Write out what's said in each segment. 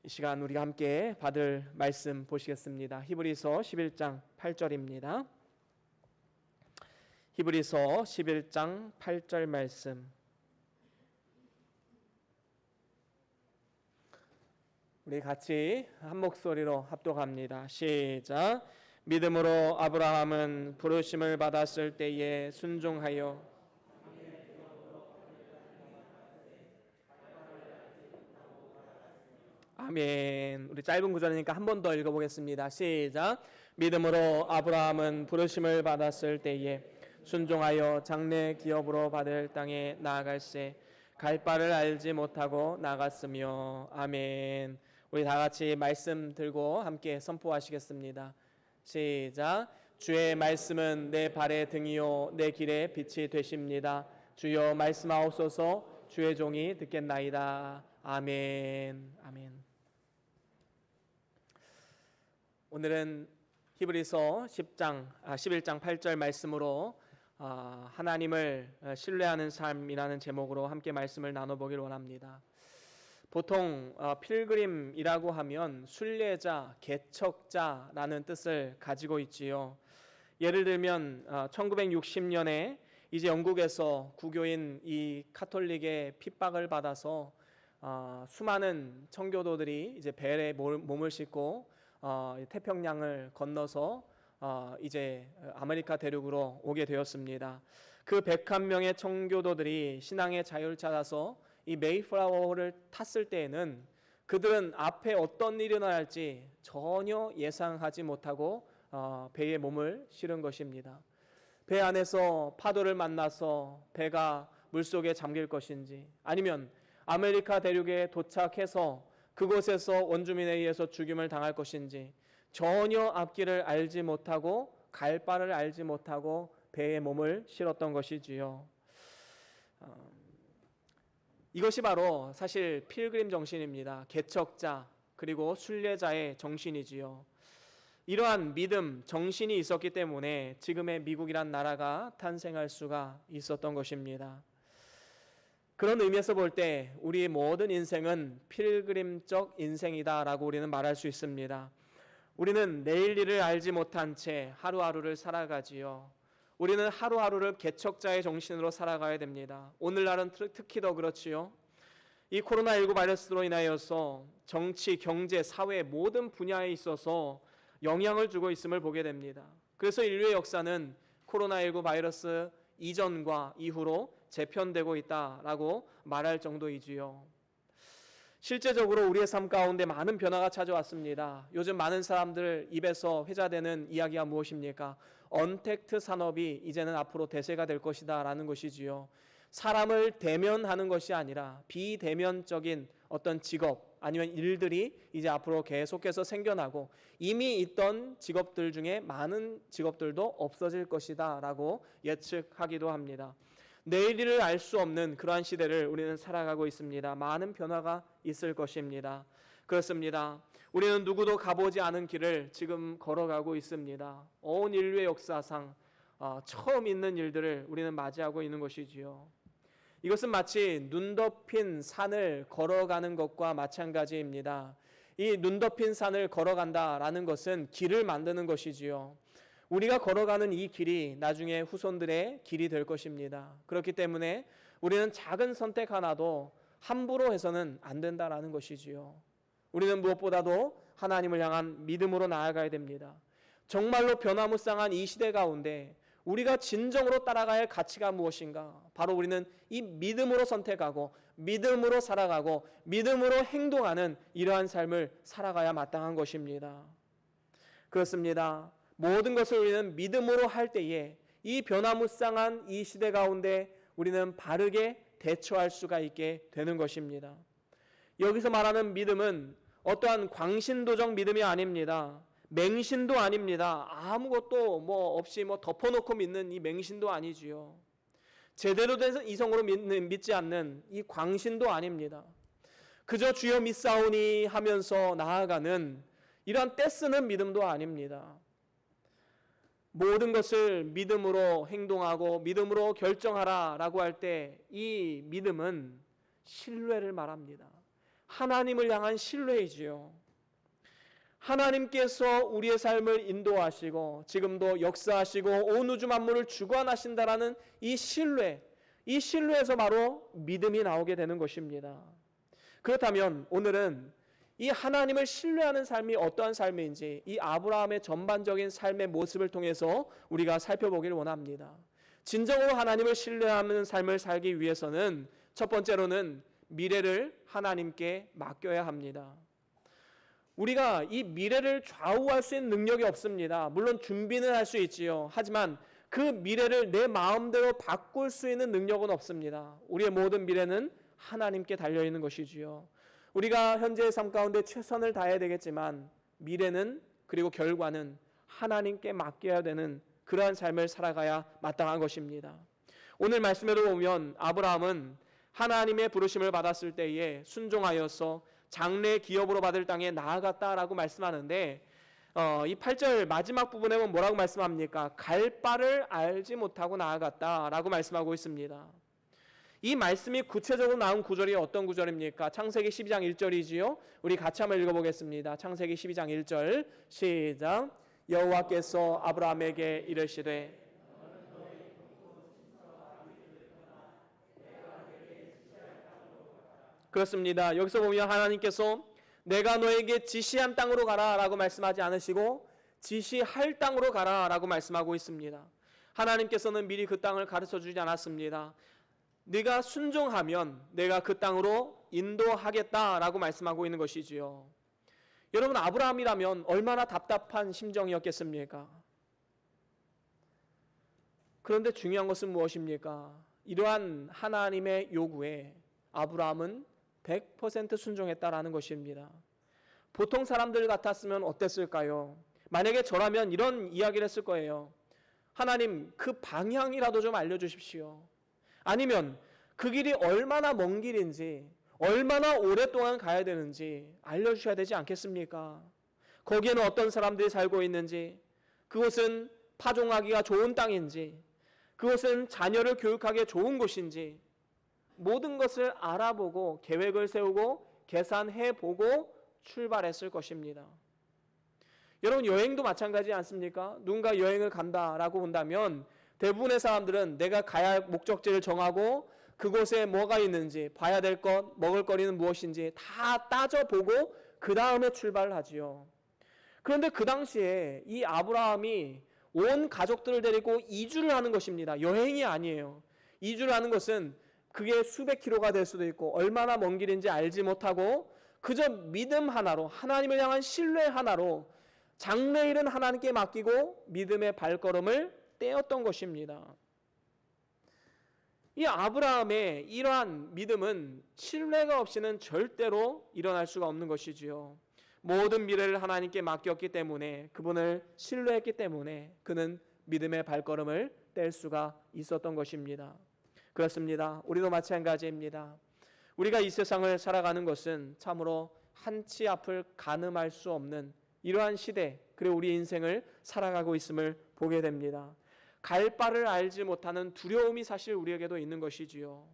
이 시간 우리가 함께 받을 말씀 보시겠습니다. 히브리서 11장 8절입니다. 히브리서 11장 8절 말씀. 우리 같이 한 목소리로 합독합니다. 시작. 믿음으로 아브라함은 부르심을 받았을 때에 순종하여 아멘. 우리 짧은 구절이니까 한 번 더 읽어보겠습니다. 시작. 믿음으로 아브라함은 부르심을 받았을 때에 순종하여 장래 기업으로 받을 땅에 나아갈새 갈 바를 알지 못하고 나갔으며. 아멘. 우리 다 같이 말씀 들고 함께 선포하시겠습니다. 시작. 주의 말씀은 내 발의 등이요 내 길의 빛이 되십니다. 주여 말씀하옵소서. 주의 종이 듣겠나이다. 아멘. 아멘. 오늘은 히브리서 11장 8절 말씀으로 하나님을 신뢰하는 삶이라는 제목으로 함께 말씀을 나눠보길 원합니다. 보통 필그림이라고 하면 순례자, 개척자라는 뜻을 가지고 있지요. 예를 들면 1960년에 이제 영국에서 구교인 이 카톨릭의 핍박을 받아서 수많은 청교도들이 이제 배에 몸을 싣고 태평양을 건너서 이제 아메리카 대륙으로 오게 되었습니다. 그 101명의 청교도들이 신앙의 자유를 찾아서 이 메이플라워를 탔을 때에는 그들은 앞에 어떤 일이 일어날지 전혀 예상하지 못하고 배에 몸을 실은 것입니다. 배 안에서 파도를 만나서 배가 물속에 잠길 것인지, 아니면 아메리카 대륙에 도착해서 그곳에서 원주민에 의해서 죽임을 당할 것인지 전혀 앞길을 알지 못하고 갈 바를 알지 못하고 배에 몸을 실었던 것이지요. 이것이 바로 사실 필그림 정신입니다. 개척자 그리고 순례자의 정신이지요. 이러한 믿음, 정신이 있었기 때문에 지금의 미국이란 나라가 탄생할 수가 있었던 것입니다. 그런 의미에서 볼 때 우리의 모든 인생은 필그림적 인생이다라고 우리는 말할 수 있습니다. 우리는 내일 일을 알지 못한 채 하루하루를 살아가지요. 우리는 하루하루를 개척자의 정신으로 살아가야 됩니다. 오늘날은 특히 더 그렇지요. 이 코로나19 바이러스로 인하여서 정치, 경제, 사회 모든 분야에 있어서 영향을 주고 있음을 보게 됩니다. 그래서 인류의 역사는 코로나19 바이러스 이전과 이후로 재편되고 있다라고 말할 정도이지요. 실제적으로 우리의 삶 가운데 많은 변화가 찾아왔습니다. 요즘 많은 사람들 입에서 회자되는 이야기가 무엇입니까? 언택트 산업이 이제는 앞으로 대세가 될 것이다 라는 것이지요. 사람을 대면하는 것이 아니라 비대면적인 어떤 직업 아니면 일들이 이제 앞으로 계속해서 생겨나고 이미 있던 직업들 중에 많은 직업들도 없어질 것이다 라고 예측하기도 합니다. 내일 일을 알 수 없는 그러한 시대를 우리는 살아가고 있습니다. 많은 변화가 있을 것입니다. 그렇습니다. 우리는 누구도 가보지 않은 길을 지금 걸어가고 있습니다. 온 인류의 역사상 처음 있는 일들을 우리는 맞이하고 있는 것이지요. 이것은 마치 눈 덮인 산을 걸어가는 것과 마찬가지입니다. 이 눈 덮인 산을 걸어간다라는 것은 길을 만드는 것이지요. 우리가 걸어가는 이 길이 나중에 후손들의 길이 될 것입니다. 그렇기 때문에 우리는 작은 선택 하나도 함부로 해서는 안 된다라는 것이지요. 우리는 무엇보다도 하나님을 향한 믿음으로 나아가야 됩니다. 정말로 변화무쌍한 이 시대 가운데 우리가 진정으로 따라가야 할 가치가 무엇인가? 바로 우리는 이 믿음으로 선택하고 믿음으로 살아가고 믿음으로 행동하는 이러한 삶을 살아가야 마땅한 것입니다. 그렇습니다. 모든 것을 우리는 믿음으로 할 때에 이 변화무쌍한 이 시대 가운데 우리는 바르게 대처할 수가 있게 되는 것입니다. 여기서 말하는 믿음은 어떠한 광신도적 믿음이 아닙니다. 맹신도 아닙니다. 아무것도 없이 덮어놓고 믿는 이 맹신도 아니지요. 제대로 된 이성으로 믿지 않는 이 광신도 아닙니다. 그저 주여 믿사오니 하면서 나아가는 이러한 떼쓰는 믿음도 아닙니다. 모든 것을 믿음으로 행동하고 믿음으로 결정하라라고 할 때 이 믿음은 신뢰를 말합니다. 하나님을 향한 신뢰이지요. 하나님께서 우리의 삶을 인도하시고 지금도 역사하시고 온 우주 만물을 주관하신다라는 이 신뢰에서 바로 믿음이 나오게 되는 것입니다. 그렇다면 오늘은 이 하나님을 신뢰하는 삶이 어떠한 삶인지 이 아브라함의 전반적인 삶의 모습을 통해서 우리가 살펴보기를 원합니다. 진정으로 하나님을 신뢰하는 삶을 살기 위해서는 첫 번째로는 미래를 하나님께 맡겨야 합니다. 우리가 이 미래를 좌우할 수 있는 능력이 없습니다. 물론 준비는 할 수 있지요. 하지만 그 미래를 내 마음대로 바꿀 수 있는 능력은 없습니다. 우리의 모든 미래는 하나님께 달려있는 것이지요. 우리가 현재의 삶 가운데 최선을 다해야 되겠지만 미래는 그리고 결과는 하나님께 맡겨야 되는 그러한 삶을 살아가야 마땅한 것입니다. 오늘 말씀에도 보면 아브라함은 하나님의 부르심을 받았을 때에 순종하여서 장래 기업으로 받을 땅에 나아갔다라고 말씀하는데 이 8절 마지막 부분에 보면 뭐라고 말씀합니까? 갈 바를 알지 못하고 나아갔다라고 말씀하고 있습니다. 이 말씀이 구체적으로 나온 구절이 어떤 구절입니까? 창세기 12장 1절이지요. 우리 같이 한번 읽어보겠습니다. 창세기 12장 1절 시작. 여호와께서 아브라함에게 이르시되 그렇습니다. 여기서 보면 하나님께서 내가 너에게 지시한 땅으로 가라 라고 말씀하지 않으시고 지시할 땅으로 가라 라고 말씀하고 있습니다. 하나님께서는 미리 그 땅을 가르쳐 주지 않았습니다. 네가 순종하면 내가 그 땅으로 인도하겠다라고 말씀하고 있는 것이지요. 여러분 아브라함이라면 얼마나 답답한 심정이었겠습니까? 그런데 중요한 것은 무엇입니까? 이러한 하나님의 요구에 아브라함은 100% 순종했다라는 것입니다. 보통 사람들 같았으면 어땠을까요? 만약에 저라면 이런 이야기를 했을 거예요. 하나님 그 방향이라도 좀 알려주십시오. 아니면 그 길이 얼마나 먼 길인지 얼마나 오랫동안 가야 되는지 알려주셔야 되지 않겠습니까? 거기에는 어떤 사람들이 살고 있는지 그곳은 파종하기가 좋은 땅인지 그곳은 자녀를 교육하기에 좋은 곳인지 모든 것을 알아보고 계획을 세우고 계산해보고 출발했을 것입니다. 여러분 여행도 마찬가지지 않습니까? 누군가 여행을 간다라고 본다면 대부분의 사람들은 내가 가야 할 목적지를 정하고 그곳에 뭐가 있는지 봐야 될 것, 먹을 거리는 무엇인지 다 따져보고 그 다음에 출발을 하지요. 그런데 그 당시에 이 아브라함이 온 가족들을 데리고 이주를 하는 것입니다. 여행이 아니에요. 이주를 하는 것은 그게 수백 킬로가 될 수도 있고 얼마나 먼 길인지 알지 못하고 그저 믿음 하나로 하나님을 향한 신뢰 하나로 장래일은 하나님께 맡기고 믿음의 발걸음을 떼었던 것입니다. 이 아브라함의 이러한 믿음은 신뢰가 없이는 절대로 일어날 수가 없는 것이지요. 모든 미래를 하나님께 맡겼기 때문에 그분을 신뢰했기 때문에 그는 믿음의 발걸음을 뗄 수가 있었던 것입니다. 그렇습니다. 우리도 마찬가지입니다. 우리가 이 세상을 살아가는 것은 참으로 한치 앞을 가늠할 수 없는 이러한 시대 그리고 우리 인생을 살아가고 있음을 보게 됩니다. 갈 바를 알지 못하는 두려움이 사실 우리에게도 있는 것이지요.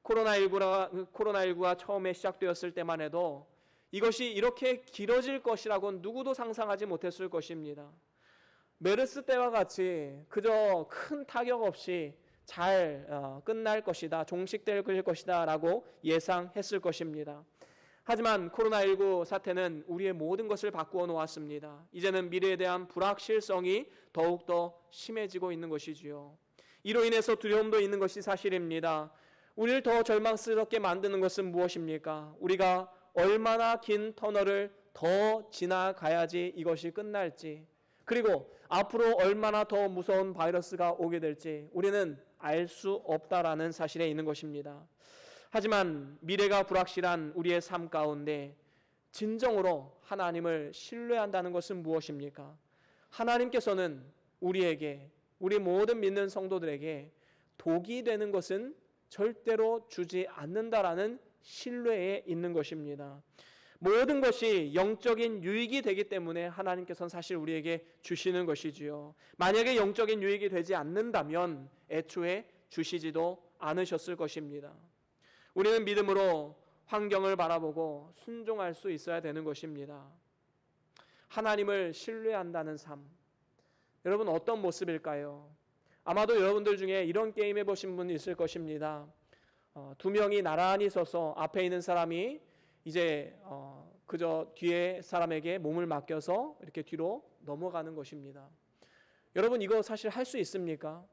코로나19가 처음에 시작되었을 때만 해도 이것이 이렇게 길어질 것이라고는 누구도 상상하지 못했을 것입니다. 메르스 때와 같이 그저 큰 타격 없이 잘 끝날 것이다, 종식될 것이다 라고 예상했을 것입니다. 하지만 코로나19 사태는 우리의 모든 것을 바꾸어 놓았습니다. 이제는 미래에 대한 불확실성이 더욱더 심해지고 있는 것이지요. 이로 인해서 두려움도 있는 것이 사실입니다. 우리를 더 절망스럽게 만드는 것은 무엇입니까? 우리가 얼마나 긴 터널을 더 지나가야지 이것이 끝날지, 그리고 앞으로 얼마나 더 무서운 바이러스가 오게 될지 우리는 알 수 없다라는 사실에 있는 것입니다. 하지만 미래가 불확실한 우리의 삶 가운데 진정으로 하나님을 신뢰한다는 것은 무엇입니까? 하나님께서는 우리에게, 우리 모든 믿는 성도들에게 독이 되는 것은 절대로 주지 않는다라는 신뢰에 있는 것입니다. 모든 것이 영적인 유익이 되기 때문에 하나님께서는 사실 우리에게 주시는 것이지요. 만약에 영적인 유익이 되지 않는다면 애초에 주시지도 않으셨을 것입니다. 우리는 믿음으로 환경을 바라보고 순종할 수 있어야 되는 것입니다. 하나님을 신뢰한다는 삶, 여러분 어떤 모습일까요? 아마도 여러분들 중에 이런 게임 해보신 분 있을 것입니다. 두 명이 나란히 서서 앞에 있는 사람이 이제 그저 뒤에 사람에게 몸을 맡겨서 이렇게 뒤로 넘어가는 것입니다. 여러분 이거 사실 할 수 있습니까?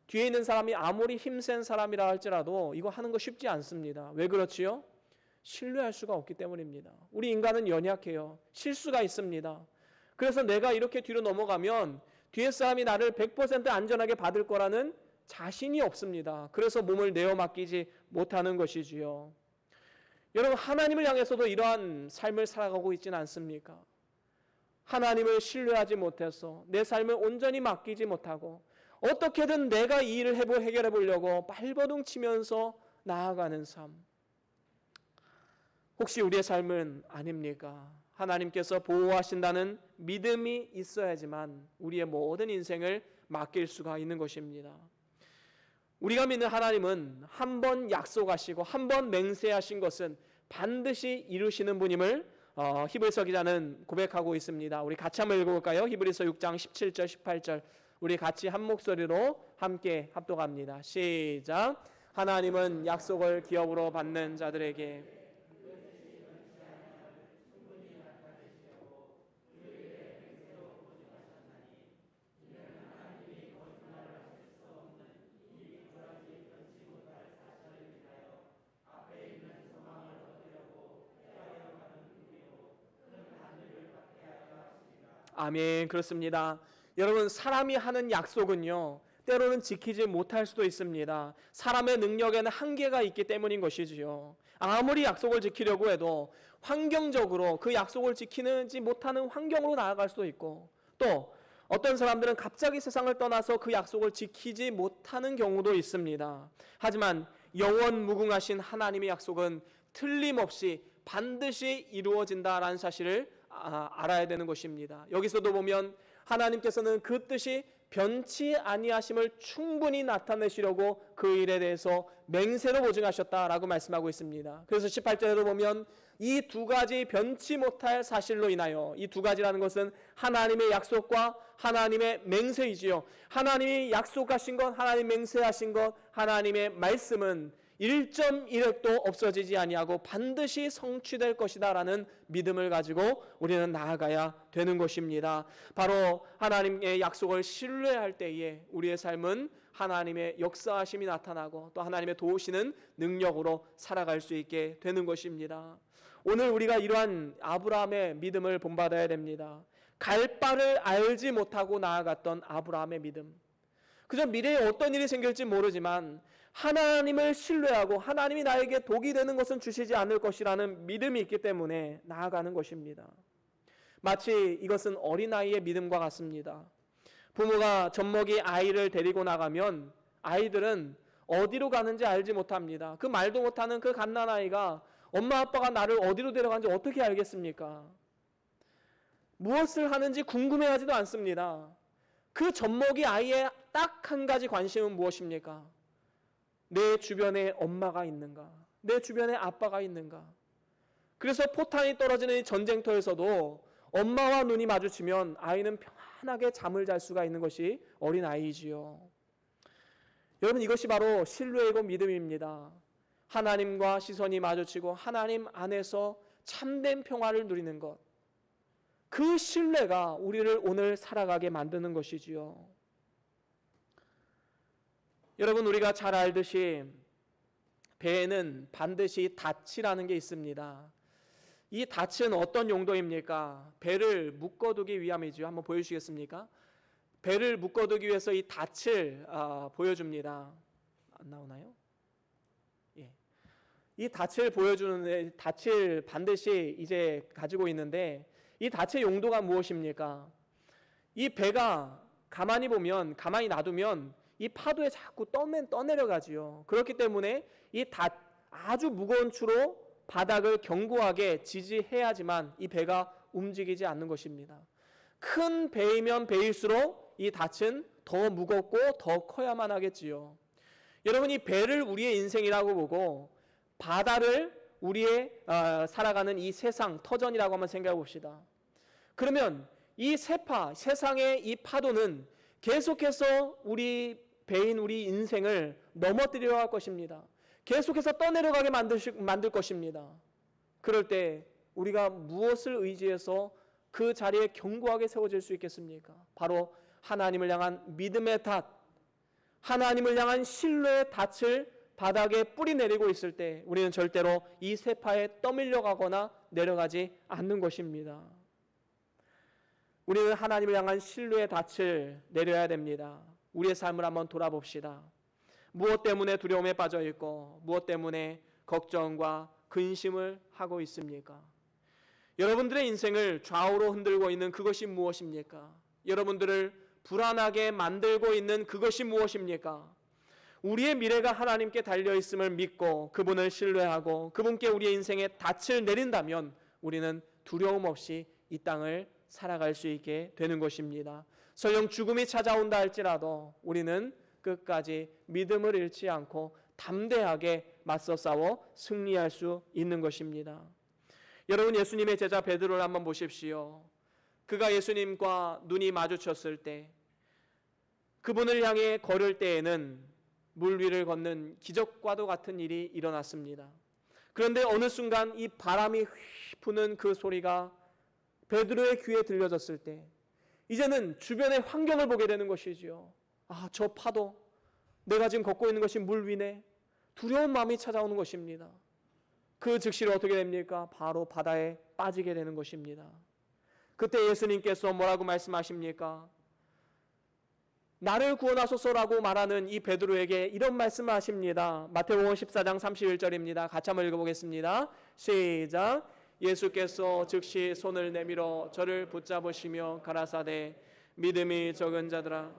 뒤에 있는 사람이 아무리 힘센 사람이라 할지라도 이거 하는 거 쉽지 않습니다. 왜 그렇지요? 신뢰할 수가 없기 때문입니다. 우리 인간은 연약해요. 실수가 있습니다. 그래서 내가 이렇게 뒤로 넘어가면 뒤에 사람이 나를 100% 안전하게 받을 거라는 자신이 없습니다. 그래서 몸을 내어 맡기지 못하는 것이지요. 여러분 하나님을 향해서도 이러한 삶을 살아가고 있지는 않습니까? 하나님을 신뢰하지 못해서 내 삶을 온전히 맡기지 못하고 어떻게든 내가 이 일을 해결해 보려고 발버둥 치면서 나아가는 삶. 혹시 우리의 삶은 아닙니까? 하나님께서 보호하신다는 믿음이 있어야지만 우리의 모든 인생을 맡길 수가 있는 것입니다. 우리가 믿는 하나님은 한 번 약속하시고 한 번 맹세하신 것은 반드시 이루시는 분임을 히브리서 기자는 고백하고 있습니다. 우리 같이 한번 읽어볼까요? 히브리서 6장 17절 18절 우리 같이 한 목소리로 함께 합독합니다. 시작. 하나님은 약속을 기업으로 받는 자들에게 아멘. 그렇습니다. 여러분 사람이 하는 약속은요 때로는 지키지 못할 수도 있습니다. 사람의 능력에는 한계가 있기 때문인 것이지요. 아무리 약속을 지키려고 해도 환경적으로 그 약속을 지키지 못하는 환경으로 나아갈 수도 있고 또 어떤 사람들은 갑자기 세상을 떠나서 그 약속을 지키지 못하는 경우도 있습니다. 하지만 영원 무궁하신 하나님의 약속은 틀림없이 반드시 이루어진다라는 사실을 알아야 되는 것입니다. 여기서도 보면 하나님께서는 그 뜻이 변치 아니하심을 충분히 나타내시려고 그 일에 대해서 맹세로 보증하셨다라고 말씀하고 있습니다. 그래서 18절에도 보면 이 두 가지 변치 못할 사실로 인하여 이 두 가지라는 것은 하나님의 약속과 하나님의 맹세이지요. 하나님이 약속하신 것, 하나님 맹세하신 것, 하나님의 말씀은 1.1획도 없어지지 아니하고 반드시 성취될 것이다 라는 믿음을 가지고 우리는 나아가야 되는 것입니다. 바로 하나님의 약속을 신뢰할 때에 우리의 삶은 하나님의 역사하심이 나타나고 또 하나님의 도우시는 능력으로 살아갈 수 있게 되는 것입니다. 오늘 우리가 이러한 아브라함의 믿음을 본받아야 됩니다. 갈 바를 알지 못하고 나아갔던 아브라함의 믿음. 그저 미래에 어떤 일이 생길지 모르지만 하나님을 신뢰하고 하나님이 나에게 독이 되는 것은 주시지 않을 것이라는 믿음이 있기 때문에 나아가는 것입니다. 마치 이것은 어린아이의 믿음과 같습니다. 부모가 젖먹이 아이를 데리고 나가면 아이들은 어디로 가는지 알지 못합니다. 그 말도 못하는 그 갓난아이가 엄마 아빠가 나를 어디로 데려가는지 어떻게 알겠습니까? 무엇을 하는지 궁금해하지도 않습니다. 그 젖먹이 아이의 딱 한 가지 관심은 무엇입니까? 내 주변에 엄마가 있는가? 내 주변에 아빠가 있는가? 그래서 포탄이 떨어지는 이 전쟁터에서도 엄마와 눈이 마주치면 아이는 편안하게 잠을 잘 수가 있는 것이 어린아이지요. 여러분 이것이 바로 신뢰이고 믿음입니다. 하나님과 시선이 마주치고 하나님 안에서 참된 평화를 누리는 것. 그 신뢰가 우리를 오늘 살아가게 만드는 것이지요. 여러분 우리가 잘 알듯이 배에는 반드시 닻이라는 게 있습니다. 이 닻은 어떤 용도입니까? 배를 묶어두기 위함이죠. 한번 보여주시겠습니까? 배를 묶어두기 위해서 이 닻을 보여줍니다. 안 나오나요? 예. 이 닻을 보여주는데 닻을 반드시 이제 가지고 있는데 이 닻의 용도가 무엇입니까? 이 배가 가만히 놔두면 이 파도에 자꾸 떠내려가지요. 그렇기 때문에 이 아주 무거운 추로 바닥을 견고하게 지지해야지만 이 배가 움직이지 않는 것입니다. 큰 배이면 배일수록 이 닻은 더 무겁고 더 커야만 하겠지요. 여러분 이 배를 우리의 인생이라고 보고 바다를 우리의 살아가는 이 세상 터전이라고 한번 생각해 봅시다. 그러면 이 세상의 이 파도는 계속해서 우리 배인 우리 인생을 넘어뜨리려 할 것입니다. 계속해서 떠내려가게 만들 것입니다. 그럴 때 우리가 무엇을 의지해서 그 자리에 견고하게 세워질 수 있겠습니까? 바로 하나님을 향한 믿음의 닷, 하나님을 향한 신뢰의 닻을 바닥에 뿌리 내리고 있을 때 우리는 절대로 이 세파에 떠밀려 가거나 내려가지 않는 것입니다. 우리는 하나님을 향한 신뢰의 닻을 내려야 됩니다. 우리의 삶을 한번 돌아봅시다. 무엇 때문에 두려움에 빠져 있고 무엇 때문에 걱정과 근심을 하고 있습니까? 여러분들의 인생을 좌우로 흔들고 있는 그것이 무엇입니까? 여러분들을 불안하게 만들고 있는 그것이 무엇입니까? 우리의 미래가 하나님께 달려있음을 믿고 그분을 신뢰하고 그분께 우리의 인생에 닻을 내린다면 우리는 두려움 없이 이 땅을 살아갈 수 있게 되는 것입니다. 설령 죽음이 찾아온다 할지라도 우리는 끝까지 믿음을 잃지 않고 담대하게 맞서 싸워 승리할 수 있는 것입니다. 여러분, 예수님의 제자 베드로를 한번 보십시오. 그가 예수님과 눈이 마주쳤을 때 그분을 향해 걸을 때에는 물 위를 걷는 기적과도 같은 일이 일어났습니다. 그런데 어느 순간 이 바람이 휘 부는 그 소리가 베드로의 귀에 들려졌을 때 이제는 주변의 환경을 보게 되는 것이지요. 아, 저 파도, 내가 지금 걷고 있는 것이 물 위네. 두려운 마음이 찾아오는 것입니다. 그 즉시로 어떻게 됩니까? 바로 바다에 빠지게 되는 것입니다. 그때 예수님께서 뭐라고 말씀하십니까? 나를 구원하소서라고 말하는 이 베드로에게 이런 말씀을 하십니다. 마태복음 14장 31절입니다. 같이 한번 읽어보겠습니다. 시작. 예수께서 즉시 손을 내밀어 저를 붙잡으시며 가라사대 믿음이 적은 자들아.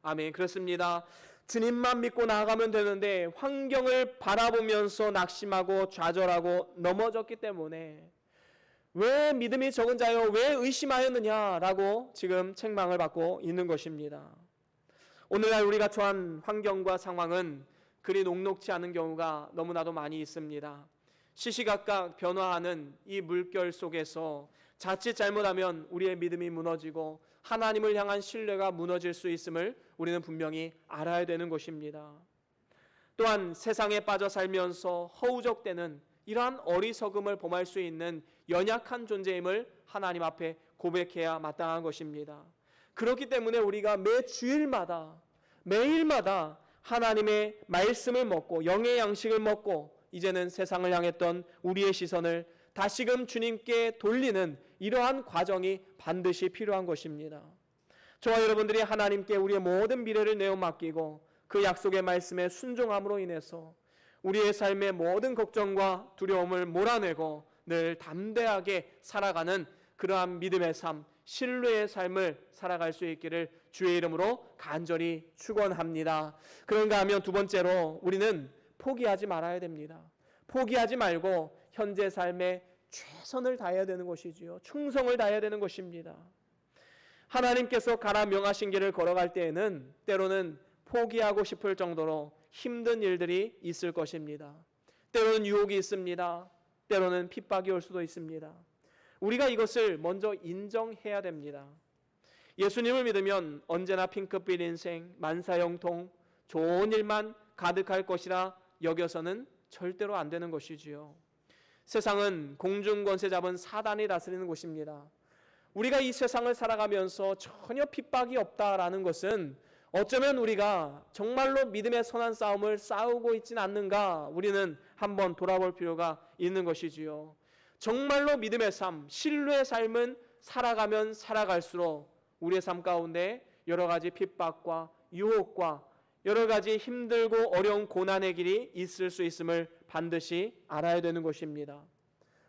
아멘. 그렇습니다. 주님만 믿고 나아가면 되는데 환경을 바라보면서 낙심하고 좌절하고 넘어졌기 때문에 왜 믿음이 적은 자여 왜 의심하였느냐라고 지금 책망을 받고 있는 것입니다. 오늘날 우리가 처한 환경과 상황은 그리 녹록지 않은 경우가 너무나도 많이 있습니다. 시시각각 변화하는 이 물결 속에서 자칫 잘못하면 우리의 믿음이 무너지고 하나님을 향한 신뢰가 무너질 수 있음을 우리는 분명히 알아야 되는 것입니다. 또한 세상에 빠져 살면서 허우적대는 이러한 어리석음을 범할 수 있는 연약한 존재임을 하나님 앞에 고백해야 마땅한 것입니다. 그렇기 때문에 우리가 매 주일마다 매일마다 하나님의 말씀을 먹고 영의 양식을 먹고 이제는 세상을 향했던 우리의 시선을 다시금 주님께 돌리는 이러한 과정이 반드시 필요한 것입니다. 저와 여러분들이 하나님께 우리의 모든 미래를 내어 맡기고 그 약속의 말씀에 순종함으로 인해서 우리의 삶의 모든 걱정과 두려움을 몰아내고 늘 담대하게 살아가는 그러한 믿음의 삶, 신뢰의 삶을 살아갈 수 있기를 주의 이름으로 간절히 축원합니다. 그런가 하면 두 번째로 우리는 포기하지 말아야 됩니다. 포기하지 말고 현재 삶에 최선을 다해야 되는 것이지요. 충성을 다해야 되는 것입니다. 하나님께서 가라 명하신 길을 걸어갈 때에는 때로는 포기하고 싶을 정도로 힘든 일들이 있을 것입니다. 때로는 유혹이 있습니다. 때로는 핍박이 올 수도 있습니다. 우리가 이것을 먼저 인정해야 됩니다. 예수님을 믿으면 언제나 핑크빛 인생, 만사형통, 좋은 일만 가득할 것이라 여겨서는 절대로 안 되는 것이지요. 세상은 공중권세 잡은 사단이 다스리는 곳입니다. 우리가 이 세상을 살아가면서 전혀 핍박이 없다라는 것은 어쩌면 우리가 정말로 믿음의 선한 싸움을 싸우고 있지는 않는가 우리는 한번 돌아볼 필요가 있는 것이지요. 정말로 믿음의 삶, 신뢰의 삶은 살아가면 살아갈수록 우리의 삶 가운데 여러 가지 핍박과 유혹과 여러 가지 힘들고 어려운 고난의 길이 있을 수 있음을 반드시 알아야 되는 것입니다.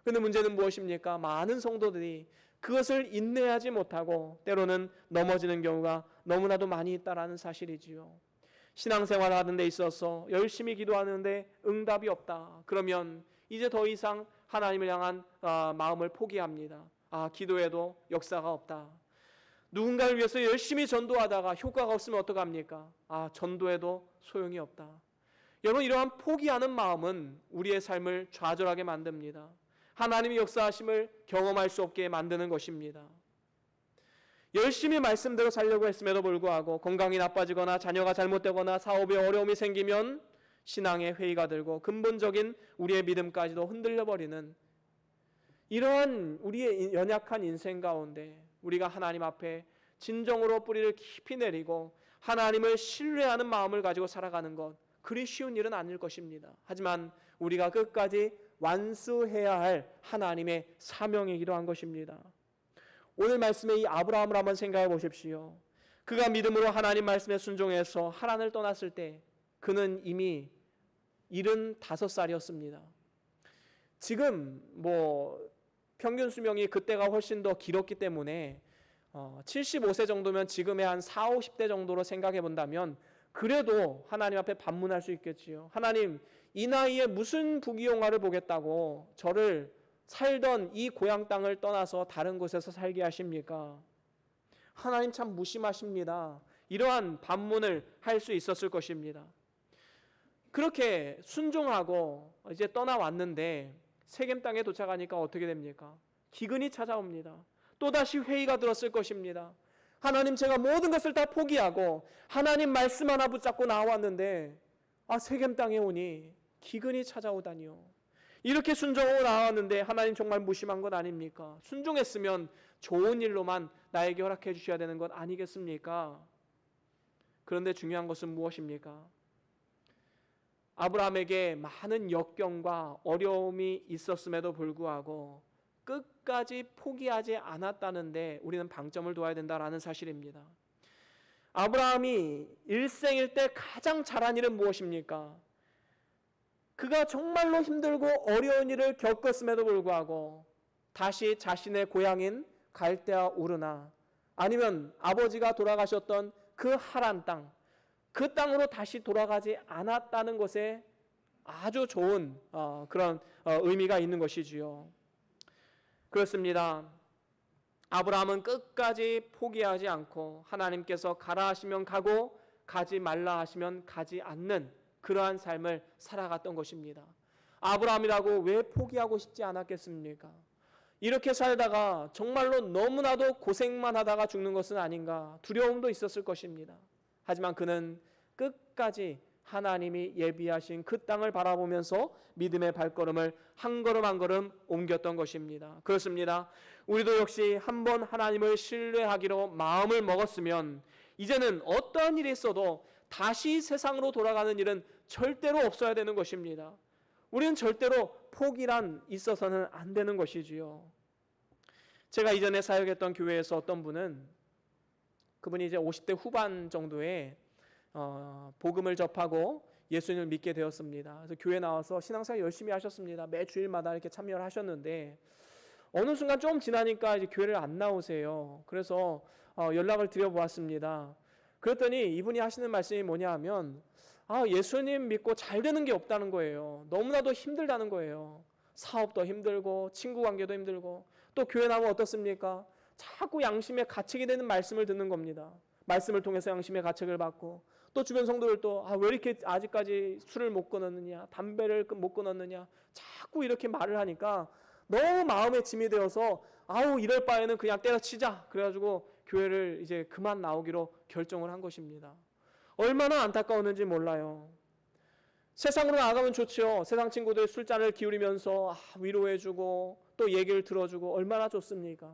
그런데 문제는 무엇입니까? 많은 성도들이 그것을 인내하지 못하고 때로는 넘어지는 경우가 너무나도 많이 있다라는 사실이지요. 신앙생활 하는 데 있어서 열심히 기도하는데 응답이 없다. 그러면 이제 더 이상 하나님을 향한 마음을 포기합니다. 기도해도 역사가 없다. 누군가를 위해서 열심히 전도하다가 효과가 없으면 어떡합니까? 전도해도 소용이 없다. 여러분, 이러한 포기하는 마음은 우리의 삶을 좌절하게 만듭니다. 하나님의 역사하심을 경험할 수 없게 만드는 것입니다. 열심히 말씀대로 살려고 했음에도 불구하고 건강이 나빠지거나 자녀가 잘못되거나 사업에 어려움이 생기면 신앙의 회의가 들고 근본적인 우리의 믿음까지도 흔들려버리는 이러한 우리의 연약한 인생 가운데 우리가 하나님 앞에 진정으로 뿌리를 깊이 내리고 하나님을 신뢰하는 마음을 가지고 살아가는 것, 그리 쉬운 일은 아닐 것입니다. 하지만 우리가 끝까지 완수해야 할 하나님의 사명이기도 한 것입니다. 오늘 말씀의 이 아브라함을 한번 생각해 보십시오. 그가 믿음으로 하나님 말씀에 순종해서 하란을 떠났을 때 그는 이미 75살이었습니다. 지금 평균 수명이 그때가 훨씬 더 길었기 때문에 75세 정도면 지금의 한 40, 50대 정도로 생각해 본다면 그래도 하나님 앞에 반문할 수 있겠지요. 하나님, 이 나이에 무슨 부귀영화를 보겠다고 저를 살던 이 고향 땅을 떠나서 다른 곳에서 살게 하십니까? 하나님 참 무심하십니다. 이러한 반문을 할 수 있었을 것입니다. 그렇게 순종하고 이제 떠나왔는데 세겜 땅에 도착하니까 어떻게 됩니까? 기근이 찾아옵니다. 또다시 회의가 들었을 것입니다. 하나님, 제가 모든 것을 다 포기하고 하나님 말씀 하나 붙잡고 나왔는데 세겜 땅에 오니 기근이 찾아오다니요. 이렇게 순종하고 나왔는데 하나님 정말 무심한 것 아닙니까? 순종했으면 좋은 일로만 나에게 허락해 주셔야 되는 것 아니겠습니까? 그런데 중요한 것은 무엇입니까? 아브라함에게 많은 역경과 어려움이 있었음에도 불구하고 끝까지 포기하지 않았다는데 우리는 방점을 둬야 된다는 사실입니다. 아브라함이 일생일 때 가장 잘한 일은 무엇입니까? 그가 정말로 힘들고 어려운 일을 겪었음에도 불구하고 다시 자신의 고향인 갈대아 우르나 아니면 아버지가 돌아가셨던 그 하란 땅, 그 땅으로 다시 돌아가지 않았다는 것에 아주 좋은 그런 의미가 있는 것이지요. 그렇습니다. 아브라함은 끝까지 포기하지 않고 하나님께서 가라 하시면 가고 가지 말라 하시면 가지 않는 그러한 삶을 살아갔던 것입니다. 아브라함이라고 왜 포기하고 싶지 않았겠습니까? 이렇게 살다가 정말로 너무나도 고생만 하다가 죽는 것은 아닌가 두려움도 있었을 것입니다. 하지만 그는 끝까지 하나님이 예비하신 그 땅을 바라보면서 믿음의 발걸음을 한 걸음 한 걸음 옮겼던 것입니다. 그렇습니다. 우리도 역시 한번 하나님을 신뢰하기로 마음을 먹었으면 이제는 어떠한 일이 있어도 다시 세상으로 돌아가는 일은 절대로 없어야 되는 것입니다. 우리는 절대로 포기란 있어서는 안 되는 것이지요. 제가 이전에 사역했던 교회에서 어떤 분은 그분이 이제 50대 후반 정도에 복음을 접하고 예수님을 믿게 되었습니다. 그래서 교회 나와서 신앙생활 열심히 하셨습니다. 매 주일마다 이렇게 참여를 하셨는데 어느 순간 좀 지나니까 이제 교회를 안 나오세요. 그래서 연락을 드려보았습니다. 그랬더니 이분이 하시는 말씀이 뭐냐 하면 예수님 믿고 잘 되는 게 없다는 거예요. 너무나도 힘들다는 거예요. 사업도 힘들고 친구 관계도 힘들고 또 교회 나오면 어떻습니까? 자꾸 양심에 가책이 되는 말씀을 듣는 겁니다. 말씀을 통해서 양심의 가책을 받고 또 주변 성도들도 왜 이렇게 아직까지 술을 못 끊었느냐, 담배를 못 끊었느냐, 자꾸 이렇게 말을 하니까 너무 마음에 짐이 되어서 이럴 바에는 그냥 때려치자. 그래가지고 교회를 이제 그만 나오기로 결정을 한 것입니다. 얼마나 안타까웠는지 몰라요. 세상으로 나가면 좋죠. 세상 친구들 술잔을 기울이면서 위로해주고 또 얘기를 들어주고 얼마나 좋습니까?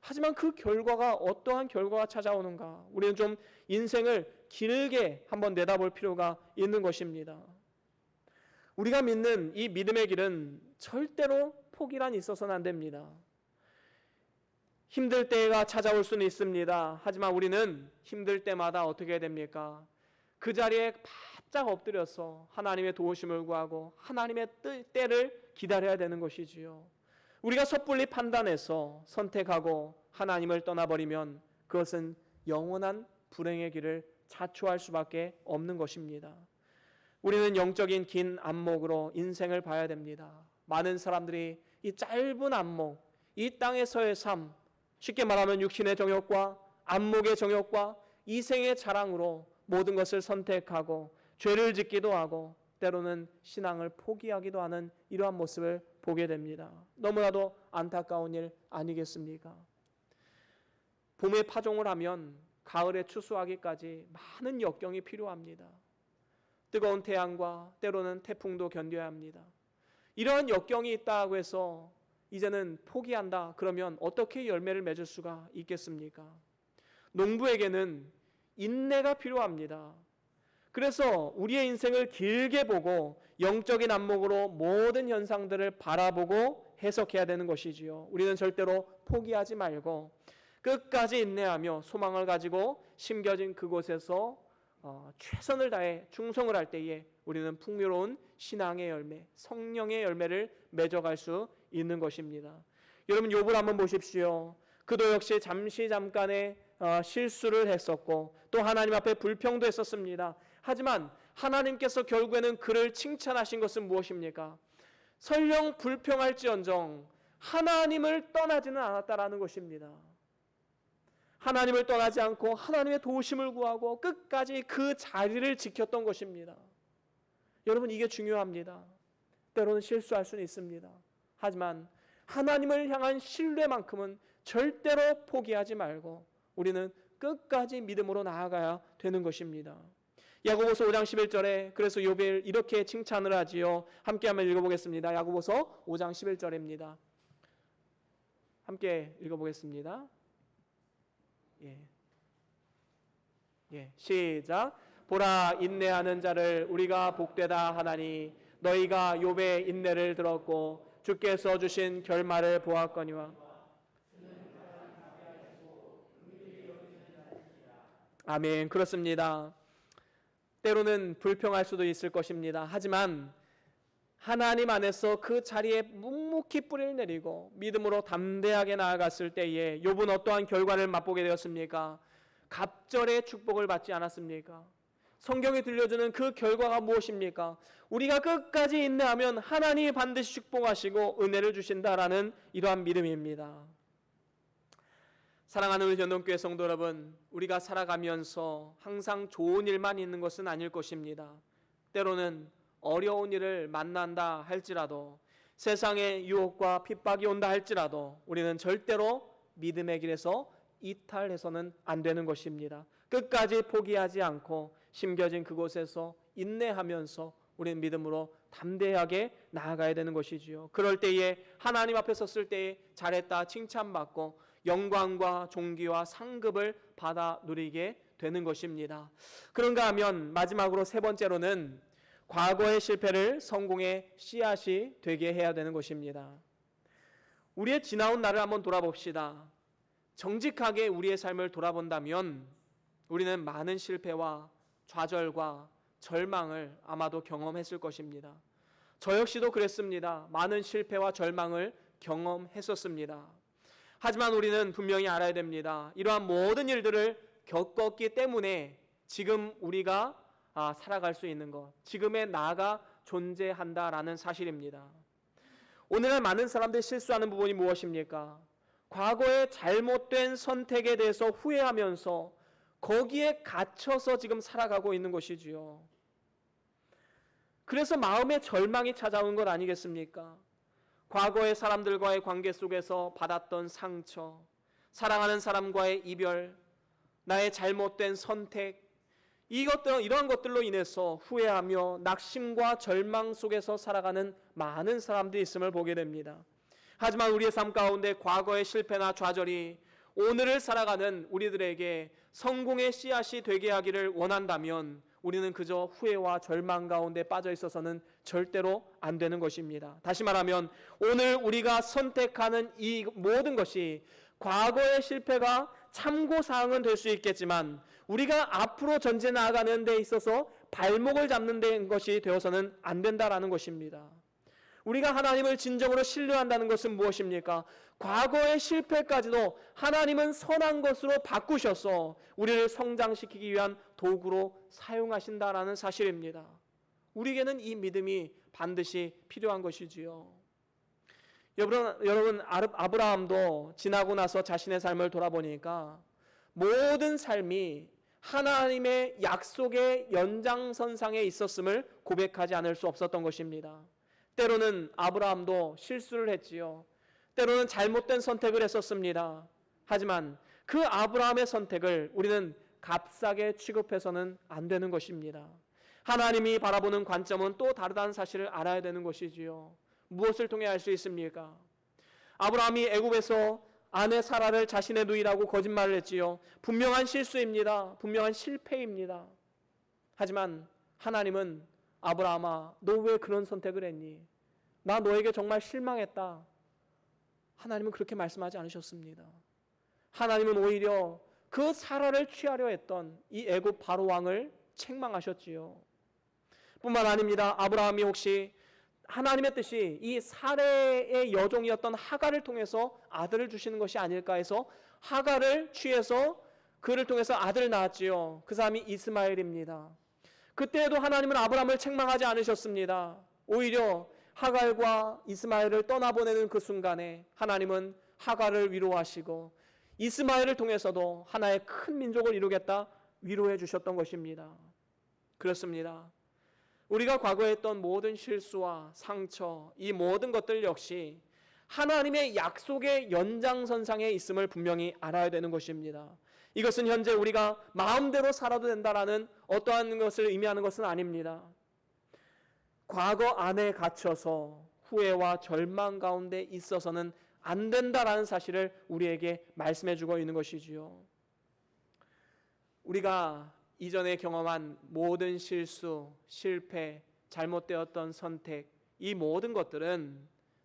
하지만 그 결과가 어떠한 결과가 찾아오는가? 우리는 좀 인생을 길게 한번 내다볼 필요가 있는 것입니다. 우리가 믿는 이 믿음의 길은 절대로 포기란 있어서는 안 됩니다. 힘들 때가 찾아올 수는 있습니다. 하지만 우리는 힘들 때마다 어떻게 해야 됩니까? 그 자리에 바짝 엎드려서 하나님의 도우심을 구하고 하나님의 때를 기다려야 되는 것이지요. 우리가 섣불리 판단해서 선택하고 하나님을 떠나버리면 그것은 영원한 불행의 길을 자초할 수밖에 없는 것입니다. 우리는 영적인 긴 안목으로 인생을 봐야 됩니다. 많은 사람들이 이 짧은 안목, 이 땅에서의 삶, 쉽게 말하면 육신의 정욕과 안목의 정욕과 이생의 자랑으로 모든 것을 선택하고 죄를 짓기도 하고 때로는 신앙을 포기하기도 하는 이러한 모습을 보게 됩니다. 너무나도 안타까운 일 아니겠습니까? 봄에 파종을 하면 가을에 추수하기까지 많은 역경이 필요합니다. 뜨거운 태양과 때로는 태풍도 견뎌야 합니다. 이러한 역경이 있다고 해서 이제는 포기한다 그러면 어떻게 열매를 맺을 수가 있겠습니까? 농부에게는 인내가 필요합니다. 그래서 우리의 인생을 길게 보고 영적인 안목으로 모든 현상들을 바라보고 해석해야 되는 것이지요. 우리는 절대로 포기하지 말고 끝까지 인내하며 소망을 가지고 심겨진 그곳에서 최선을 다해 충성을 할 때에 우리는 풍요로운 신앙의 열매, 성령의 열매를 맺어갈 수 있는 것입니다. 여러분 욥을 한번 보십시오. 그도 역시 잠깐의 실수를 했었고 또 하나님 앞에 불평도 했었습니다. 하지만 하나님께서 결국에는 그를 칭찬하신 것은 무엇입니까? 설령 불평할지언정 하나님을 떠나지는 않았다라는 것입니다. 하나님을 떠나지 않고 하나님의 도우심을 구하고 끝까지 그 자리를 지켰던 것입니다. 여러분 이게 중요합니다. 때로는 실수할 수는 있습니다. 하지만 하나님을 향한 신뢰만큼은 절대로 포기하지 말고 우리는 끝까지 믿음으로 나아가야 되는 것입니다. 야고보서 5장 11절에 그래서 욥을 이렇게 칭찬을 하지요. 함께 한번 읽어보겠습니다. 야고보서 5장 11절입니다. 함께 읽어보겠습니다. 시작. 보라 인내하는 자를 우리가 복되다 하나니 너희가 욥의 인내를 들었고 주께서 주신 결말을 보았거니와. 아멘. 그렇습니다. 때로는 불평할 수도 있을 것입니다. 하지만 하나님 안에서 그 자리에 묵묵히 뿌리를 내리고 믿음으로 담대하게 나아갔을 때에 욥은 어떠한 결과를 맛보게 되었습니까? 갑절의 축복을 받지 않았습니까? 성경이 들려주는 그 결과가 무엇입니까? 우리가 끝까지 인내하면 하나님이 반드시 축복하시고 은혜를 주신다라는 이러한 믿음입니다. 사랑하는 우리 전동교회 성도 여러분, 우리가 살아가면서 항상 좋은 일만 있는 것은 아닐 것입니다. 때로는 어려운 일을 만난다 할지라도 세상의 유혹과 핍박이 온다 할지라도 우리는 절대로 믿음의 길에서 이탈해서는 안 되는 것입니다. 끝까지 포기하지 않고 심겨진 그곳에서 인내하면서 우리는 믿음으로 담대하게 나아가야 되는 것이지요. 그럴 때에 하나님 앞에 섰을 때에 잘했다 칭찬받고 영광과 존귀와 상급을 받아 누리게 되는 것입니다. 그런가 하면 마지막으로 세 번째로는 과거의 실패를 성공의 씨앗이 되게 해야 되는 것입니다. 우리의 지나온 날을 한번 돌아봅시다. 정직하게 우리의 삶을 돌아본다면 우리는 많은 실패와 좌절과 절망을 아마도 경험했을 것입니다. 저 역시도 그랬습니다. 많은 실패와 절망을 경험했었습니다. 하지만 우리는 분명히 알아야 됩니다. 이러한 모든 일들을 겪었기 때문에 지금 우리가 살아갈 수 있는 것, 지금의 나가 존재한다라는 사실입니다. 오늘날 많은 사람들이 실수하는 부분이 무엇입니까? 과거의 잘못된 선택에 대해서 후회하면서 거기에 갇혀서 지금 살아가고 있는 것이지요. 그래서 마음의 절망이 찾아온 것 아니겠습니까? 과거의 사람들과의 관계 속에서 받았던 상처, 사랑하는 사람과의 이별, 나의 잘못된 선택, 이러한 것들로 인해서 후회하며 낙심과 절망 속에서 살아가는 많은 사람들이 있음을 보게 됩니다. 하지만 우리의 삶 가운데 과거의 실패나 좌절이 오늘을 살아가는 우리들에게 성공의 씨앗이 되게 하기를 원한다면 우리는 그저 후회와 절망 가운데 빠져 있어서는 절대로 안 되는 것입니다. 다시 말하면 오늘 우리가 선택하는 이 모든 것이 과거의 실패가 참고사항은 될 수 있겠지만 우리가 앞으로 전제 나아가는 데 있어서 발목을 잡는 데 것이 되어서는 안 된다라는 것입니다. 우리가 하나님을 진정으로 신뢰한다는 것은 무엇입니까? 과거의 실패까지도 하나님은 선한 것으로 바꾸셔서 우리를 성장시키기 위한 도구로 사용하신다라는 사실입니다. 우리에게는 이 믿음이 반드시 필요한 것이지요. 여러분 아브라함도 지나고 나서 자신의 삶을 돌아보니까 모든 삶이 하나님의 약속의 연장선상에 있었음을 고백하지 않을 수 없었던 것입니다. 때로는 아브라함도 실수를 했지요. 때로는 잘못된 선택을 했었습니다. 하지만 그 아브라함의 선택을 우리는 값싸게 취급해서는 안 되는 것입니다. 하나님이 바라보는 관점은 또 다르다는 사실을 알아야 되는 것이지요. 무엇을 통해 알 수 있습니까? 아브라함이 애굽에서 아내 사라를 자신의 누이라고 거짓말을 했지요. 분명한 실수입니다. 분명한 실패입니다. 하지만 하나님은 아브라함아, 너 왜 그런 선택을 했니? 나 너에게 정말 실망했다. 하나님은 그렇게 말씀하지 않으셨습니다. 하나님은 오히려 그 사라를 취하려 했던 이 애굽 바로 왕을 책망하셨지요. 뿐만 아닙니다. 아브라함이 혹시 하나님의 뜻이 이 사레의 여종이었던 하갈을 통해서 아들을 주시는 것이 아닐까 해서 하갈을 취해서 그를 통해서 아들을 낳았지요. 그 사람이 이스마엘입니다. 그때에도 하나님은 아브라함을 책망하지 않으셨습니다. 오히려 하갈과 이스마엘을 떠나보내는 그 순간에 하나님은 하갈을 위로하시고 이스마엘을 통해서도 하나의 큰 민족을 이루겠다 위로해 주셨던 것입니다. 그렇습니다. 우리가 과거에 했던 모든 실수와 상처, 이 모든 것들 역시 하나님의 약속의 연장선상에 있음을 분명히 알아야 되는 것입니다. 이것은 현재 우리가 마음대로 살아도 된다라는 어떠한 것을 의미하는 것은 아닙니다. 과거 안에 갇혀서 후회와 절망 가운데 있어서는 안 된다라는 사실을 우리에게 말씀해 주고 있는 것이지요. 우리가 이전에 경험한 모든 실수, 실패, 잘못되었던 선택, 이 모든 것들은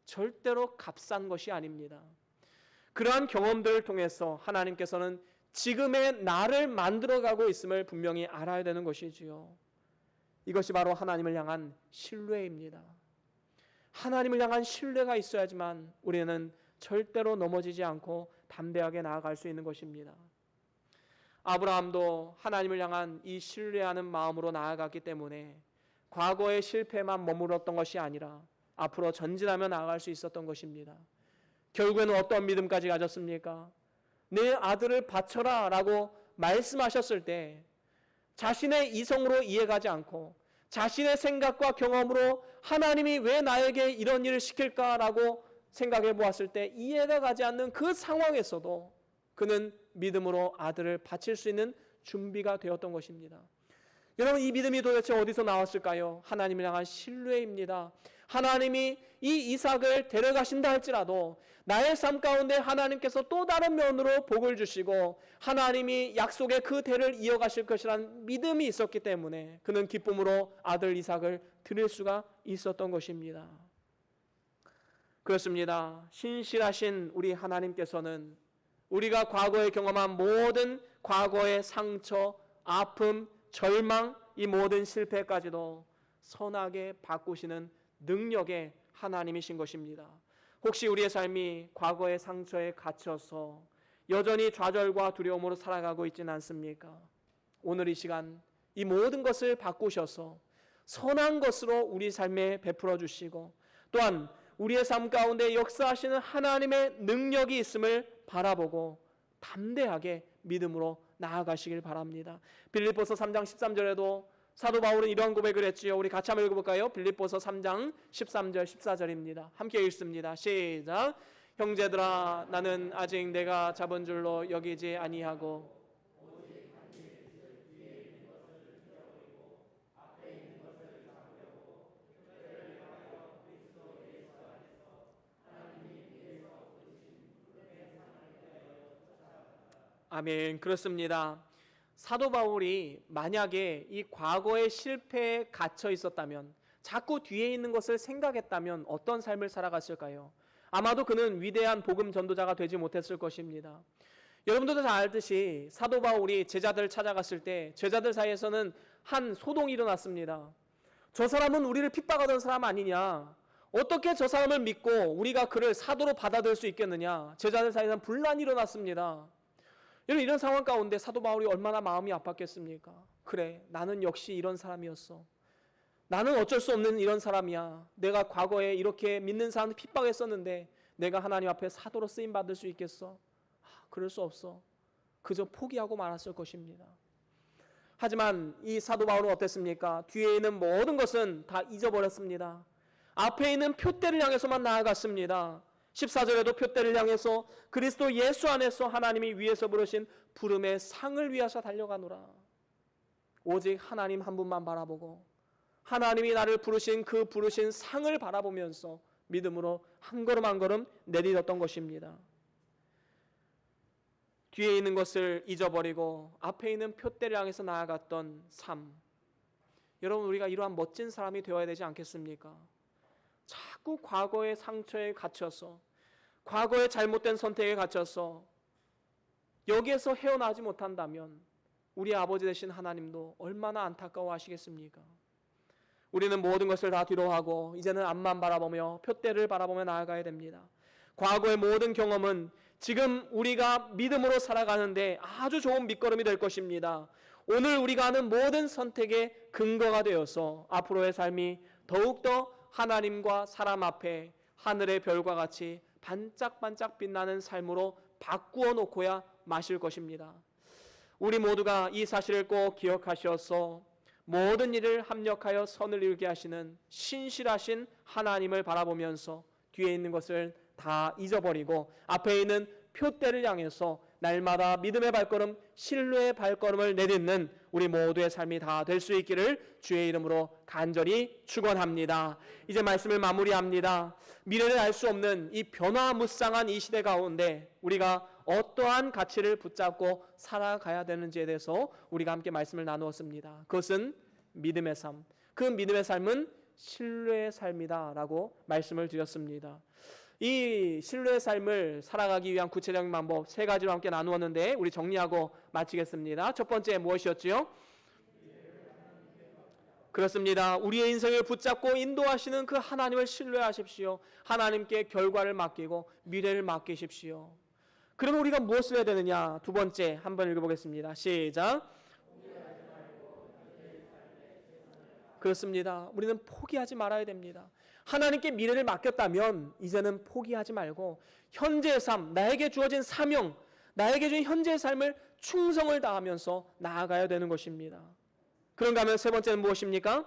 절대로 값싼 것이 아닙니다. 그러한 경험들을 통해서 하나님께서는 지금의 나를 만들어가고 있음을 분명히 알아야 되는 것이지요. 이것이 바로 하나님을 향한 신뢰입니다. 하나님을 향한 신뢰가 있어야지만 우리는 절대로 넘어지지 않고 담대하게 나아갈 수 있는 것입니다. 아브라함도 하나님을 향한 이 신뢰하는 마음으로 나아갔기 때문에 과거의 실패만 머물렀던 것이 아니라 앞으로 전진하며 나아갈 수 있었던 것입니다. 결국에는 어떤 믿음까지 가졌습니까? 내 아들을 바쳐라 라고 말씀하셨을 때 자신의 이성으로 이해가지 않고 자신의 생각과 경험으로 하나님이 왜 나에게 이런 일을 시킬까라고 생각해 보았을 때 이해가 가지 않는 그 상황에서도 그는 믿음으로 아들을 바칠 수 있는 준비가 되었던 것입니다. 여러분, 이 믿음이 도대체 어디서 나왔을까요? 하나님을 향한 신뢰입니다. 하나님이 이 이삭을 데려가신다 할지라도 나의 삶 가운데 하나님께서 또 다른 면으로 복을 주시고 하나님이 약속의 그 대를 이어가실 것이라는 믿음이 있었기 때문에 그는 기쁨으로 아들 이삭을 드릴 수가 있었던 것입니다. 그렇습니다. 신실하신 우리 하나님께서는 우리가 과거에 경험한 모든 과거의 상처, 아픔, 절망, 이 모든 실패까지도 선하게 바꾸시는 능력의 하나님이신 것입니다. 혹시 우리의 삶이 과거의 상처에 갇혀서 여전히 좌절과 두려움으로 살아가고 있지는 않습니까? 오늘 이 시간 이 모든 것을 바꾸셔서 선한 것으로 우리 삶에 베풀어 주시고 또한 우리의 삶 가운데 역사하시는 하나님의 능력이 있음을 바라보고 담대하게 믿음으로 나아가시길 바랍니다. 빌립보서 3장 13절에도 사도 바울은 이런 고백을 했지요. 우리 같이 한번 읽어볼까요? 빌립보서 3장 13절 14절입니다. 함께 읽습니다. 시작. 형제들아, 나는 아직 내가 잡은 줄로 여기지 아니하고 아멘. 그렇습니다. 사도 바울이 만약에 이 과거의 실패에 갇혀 있었다면, 자꾸 뒤에 있는 것을 생각했다면 어떤 삶을 살아갔을까요? 아마도 그는 위대한 복음 전도자가 되지 못했을 것입니다. 여러분들도 잘 알듯이 사도 바울이 제자들을 찾아갔을 때 제자들 사이에서는 한 소동이 일어났습니다. 저 사람은 우리를 핍박하던 사람 아니냐? 어떻게 저 사람을 믿고 우리가 그를 사도로 받아들일 수 있겠느냐? 제자들 사이에서는 분란이 일어났습니다. 여러분, 이런 상황 가운데 사도 바울이 얼마나 마음이 아팠겠습니까? 그래, 나는 역시 이런 사람이었어. 나는 어쩔 수 없는 이런 사람이야. 내가 과거에 이렇게 믿는 사람을 핍박했었는데 내가 하나님 앞에 사도로 쓰임받을 수 있겠어? 그럴 수 없어. 그저 포기하고 말았을 것입니다. 하지만 이 사도 바울은 어땠습니까? 뒤에 있는 모든 것은 다 잊어버렸습니다. 앞에 있는 표대를 향해서만 나아갔습니다. 14절에도 표대를 향해서 그리스도 예수 안에서 하나님이 위에서 부르신 부름의 상을 위하여 달려가노라. 오직 하나님 한 분만 바라보고 하나님이 나를 부르신 그 부르신 상을 바라보면서 믿음으로 한 걸음 한 걸음 내딛었던 것입니다. 뒤에 있는 것을 잊어버리고 앞에 있는 표대를 향해서 나아갔던 삶. 여러분, 우리가 이러한 멋진 사람이 되어야 되지 않겠습니까? 자꾸 과거의 상처에 갇혀서, 과거의 잘못된 선택에 갇혀서 여기에서 헤어나지 못한다면 우리 아버지 되신 하나님도 얼마나 안타까워하시겠습니까? 우리는 모든 것을 다 뒤로하고 이제는 앞만 바라보며 표대를 바라보며 나아가야 됩니다. 과거의 모든 경험은 지금 우리가 믿음으로 살아가는데 아주 좋은 밑거름이 될 것입니다. 오늘 우리가 하는 모든 선택의 근거가 되어서 앞으로의 삶이 더욱더 하나님과 사람 앞에 하늘의 별과 같이 반짝반짝 빛나는 삶으로 바꾸어 놓고야 마실 것입니다. 우리 모두가 이 사실을 꼭 기억하셔서 모든 일을 합력하여 선을 이루게 하시는 신실하신 하나님을 바라보면서 뒤에 있는 것을 다 잊어버리고 앞에 있는 표대를 향해서 날마다 믿음의 발걸음, 신뢰의 발걸음을 내딛는 우리 모두의 삶이 다 될 수 있기를 주의 이름으로 간절히 축원합니다. 이제 말씀을 마무리합니다. 미래를 알 수 없는 이 변화무쌍한 이 시대 가운데 우리가 어떠한 가치를 붙잡고 살아가야 되는지에 대해서 우리가 함께 말씀을 나누었습니다. 그것은 믿음의 삶, 그 믿음의 삶은 신뢰의 삶이다라고 말씀을 드렸습니다. 이 신뢰의 삶을 살아가기 위한 구체적인 방법 세 가지로 함께 나누었는데 우리 정리하고 마치겠습니다. 첫 번째 무엇이었지요? 그렇습니다. 우리의 인생을 붙잡고 인도하시는 그 하나님을 신뢰하십시오. 하나님께 결과를 맡기고 미래를 맡기십시오. 그러면 우리가 무엇을 해야 되느냐? 두 번째 한번 읽어보겠습니다. 시작. 그렇습니다. 우리는 포기하지 말아야 됩니다. 하나님께 미래를 맡겼다면 이제는 포기하지 말고 현재의 삶, 나에게 주어진 사명, 나에게 주어진 현재의 삶을 충성을 다하면서 나아가야 되는 것입니다. 그런가 하면 세 번째는 무엇입니까?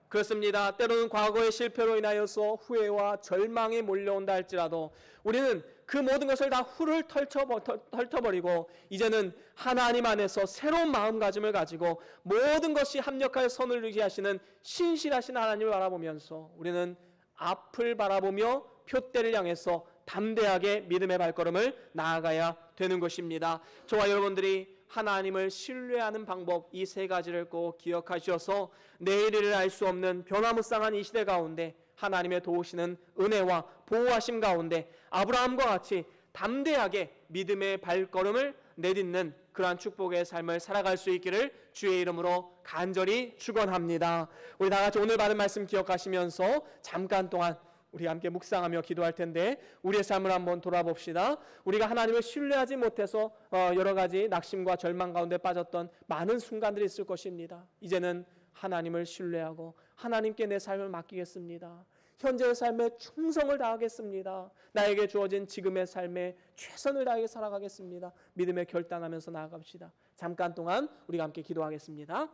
그렇습니다. 때로는 과거의 실패로 인하여서 후회와 절망이 몰려온다 할지라도 우리는 그 모든 것을 다 훌훌 털터버리고 이제는 하나님 안에서 새로운 마음가짐을 가지고 모든 것이 합력하여 선을 이루게 하시는 신실하신 하나님을 바라보면서 우리는 앞을 바라보며 표대를 향해서 담대하게 믿음의 발걸음을 나아가야 되는 것입니다. 저와 여러분들이 하나님을 신뢰하는 방법 이 세 가지를 꼭 기억하셔서 내일을 알 수 없는 변화무쌍한 이 시대 가운데 하나님의 도우시는 은혜와 보호하심 가운데 아브라함과 같이 담대하게 믿음의 발걸음을 내딛는 그러한 축복의 삶을 살아갈 수 있기를 주의 이름으로 간절히 축원합니다. 우리 다 같이 오늘 받은 말씀 기억하시면서 잠깐 동안 우리 함께 묵상하며 기도할 텐데 우리의 삶을 한번 돌아봅시다. 우리가 하나님을 신뢰하지 못해서 여러 가지 낙심과 절망 가운데 빠졌던 많은 순간들이 있을 것입니다. 이제는 하나님을 신뢰하고 하나님께 내 삶을 맡기겠습니다. 현재의 삶에 충성을 다하겠습니다. 나에게 주어진 지금의 삶에 최선을 다해 살아가겠습니다. 믿음에 결단하면서 나아갑시다. 잠깐 동안 우리가 함께 기도하겠습니다.